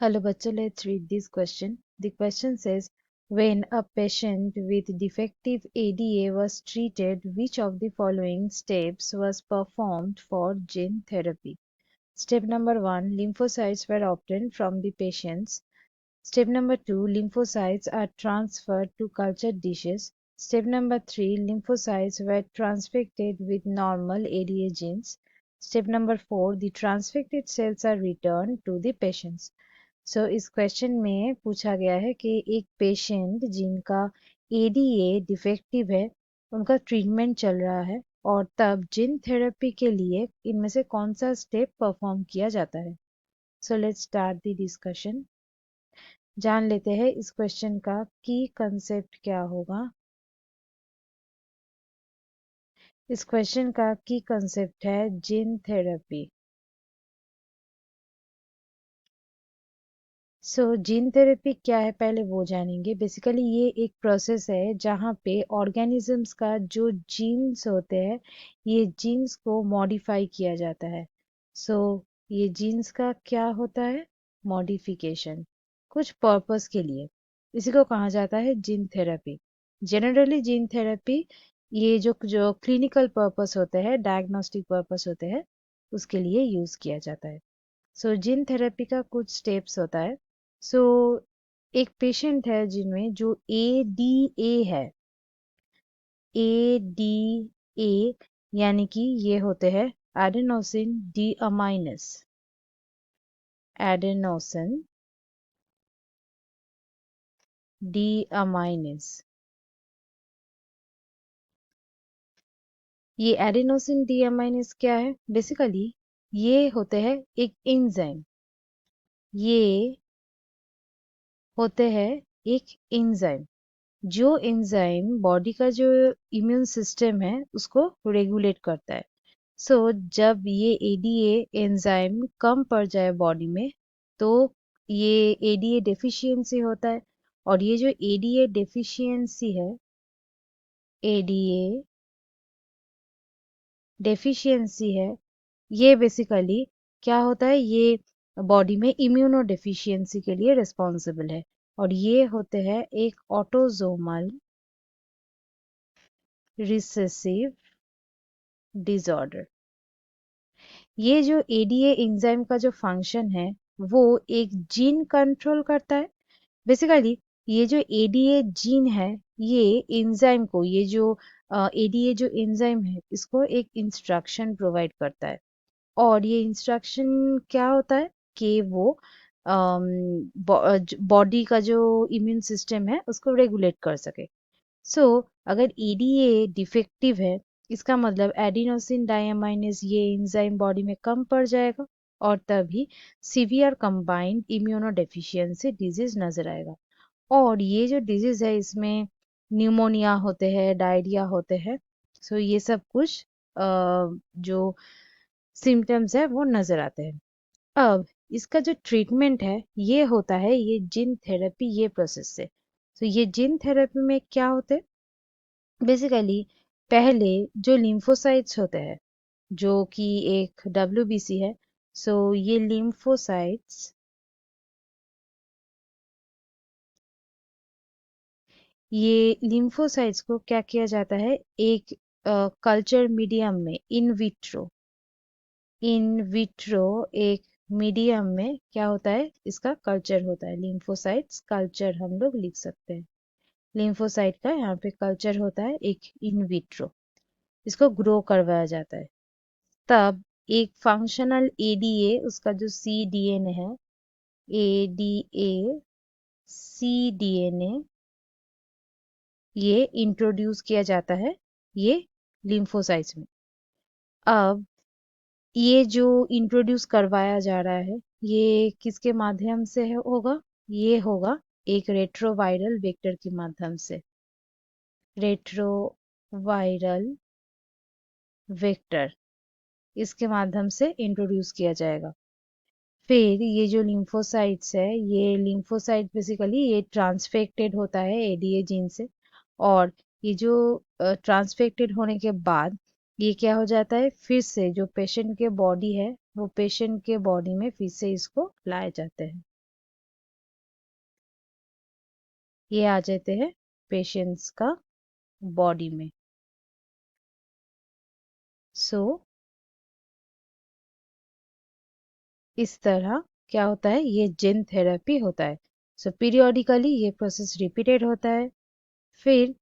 Hello, bachcho, let's read this question. The question says, when a patient with defective ADA was treated, which of the following steps was performed for gene therapy? Step number 1, lymphocytes were obtained from the patients. Step number 2, lymphocytes are transferred to cultured dishes. Step number 3, lymphocytes were transfected with normal ADA genes. Step number 4, the transfected cells are returned to the patients. इस question में पूछा गया है कि एक patient जिनका ADA defective है उनका ट्रीटमेंट चल रहा है और तब जिन थेरेपी के लिए इनमें से कौन सा स्टेप परफॉर्म किया जाता है। Let's start the discussion. जान लेते हैं इस क्वेश्चन का की कंसेप्ट क्या होगा। इस क्वेश्चन का की कंसेप्ट है जिन थेरेपी। जीन थेरेपी क्या है पहले वो जानेंगे। बेसिकली ये एक प्रोसेस है जहाँ पे ऑर्गेनिजम्स का जो जीन्स होते हैं ये जीन्स को मॉडिफाई किया जाता है। सो ये जीन्स का क्या होता है, मॉडिफिकेशन, कुछ पर्पस के लिए। इसी को कहा जाता है gene therapy. Generally gene therapy ये जो जो क्लिनिकल पर्पस होते हैं, डायग्नोस्टिक पर्पस होते हैं, उसके लिए यूज किया जाता है। जीन थेरेपी का कुछ स्टेप्स होता है। सो एक पेशेंट है जिनमें जो एडीए है, एडीए यानी कि ये होते हैं एडेनोसिन डीअमाइनस, एडेनोसिन डीअमाइनस। ये एडेनोसिन डीअमाइनस क्या है? बेसिकली ये होते हैं एक एंजाइम। ये होते हैं एक एंजाइम जो एंजाइम बॉडी का जो इम्यून सिस्टम है उसको रेगुलेट करता है। जब ये एडीए एंजाइम कम पड़ जाए बॉडी में तो ये एडीए डेफिशिएंसी होता है। और ये जो एडीए डेफिशिएंसी है, एडीए डेफिशिएंसी है, ये बेसिकली क्या होता है, ये बॉडी में इम्यूनो डेफिशिएंसी के लिए रिस्पॉन्सिबल है। और ये होते हैं एक ऑटोजोमल रिसेसिव डिसऑर्डर। ये जो एडीए एंजाइम का जो फंक्शन है वो एक जीन कंट्रोल करता है। बेसिकली ये जो एडीए जीन है ये एंजाइम को, ये जो एडीए जो एंजाइम है इसको एक इंस्ट्रक्शन प्रोवाइड करता है। और ये इंस्ट्रक्शन क्या होता है कि वो बॉडी का जो इम्यून सिस्टम है उसको रेगुलेट कर सके। अगर एडीए डिफेक्टिव है इसका मतलब एडिनोसिन डायमाइनेज ये एंजाइम बॉडी में कम पड़ जाएगा और तभी severe combined immuno deficiency disease नजर आएगा। और ये जो डिजीज है इसमें न्यूमोनिया होते हैं, डायरिया होते हैं। ये सब कुछ जो सिम्टम्स है वो नजर आते हैं। अब इसका जो ट्रीटमेंट है ये होता है ये जिन थेरेपी, ये प्रोसेस से। ये जिन थेरेपी में क्या होते हैं, बेसिकली पहले जो लिम्फोसाइट्स होते हैं जो कि एक डब्ल्यूबीसी है। ये लिम्फोसाइट्स, ये लिम्फोसाइट्स को क्या किया जाता है, एक कल्चर मीडियम में, इन विट्रो एक मीडियम में क्या होता है, इसका कल्चर होता है। लिम्फोसाइट्स कल्चर हम लोग लिख सकते हैं। लिम्फोसाइट का यहाँ पे कल्चर होता है एक इन विट्रो, इसको ग्रो करवाया जाता है। तब एक फंक्शनल एडीए, उसका जो सी डीएनए है, एडीए सी डीएनए, ये इंट्रोड्यूस किया जाता है ये लिम्फोसाइट्स में। अब ये जो इंट्रोड्यूस करवाया जा रहा है ये किसके माध्यम से होगा, ये होगा एक रेट्रोवायरल वेक्टर के माध्यम से। रेट्रोवायरल वेक्टर, इसके माध्यम से इंट्रोड्यूस किया जाएगा। फिर ये जो लिम्फोसाइट्स है, ये लिम्फोसाइट बेसिकली ये ट्रांसफेक्टेड होता है एडीए जीन से। और ये जो ट्रांसफेक्टेड होने के बाद ये क्या हो जाता है, फिर से जो पेशेंट के बॉडी है वो पेशेंट के बॉडी में फिर से इसको लाए जाते हैं। ये आ जाते हैं पेशेंट्स का बॉडी में। सो इस तरह क्या होता है, ये जिन थेरेपी होता है। सो पीरियोडिकली ये प्रोसेस रिपीटेड होता है। फिर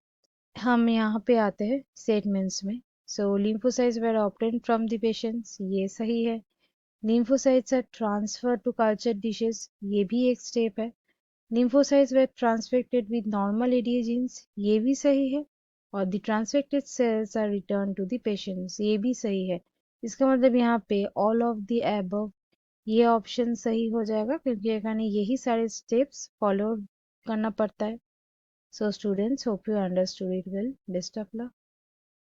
हम यहाँ पे आते हैं स्टेटमेंट्स में। सो lymphocytes were obtained from the patients, ये सही है। lymphocytes are transferred to cultured dishes, ये भी एक स्टेप है। lymphocytes were transfected with normal ADA genes, ये भी सही है। और the transfected cells are returned to the patients, ये भी सही है। इसका मतलब यहाँ पे all of the above ये ऑप्शन सही हो जाएगा, क्योंकि एखाने यही सारे स्टेप्स फॉलो करना पड़ता है। So students, hope you understood it well. Best of luck.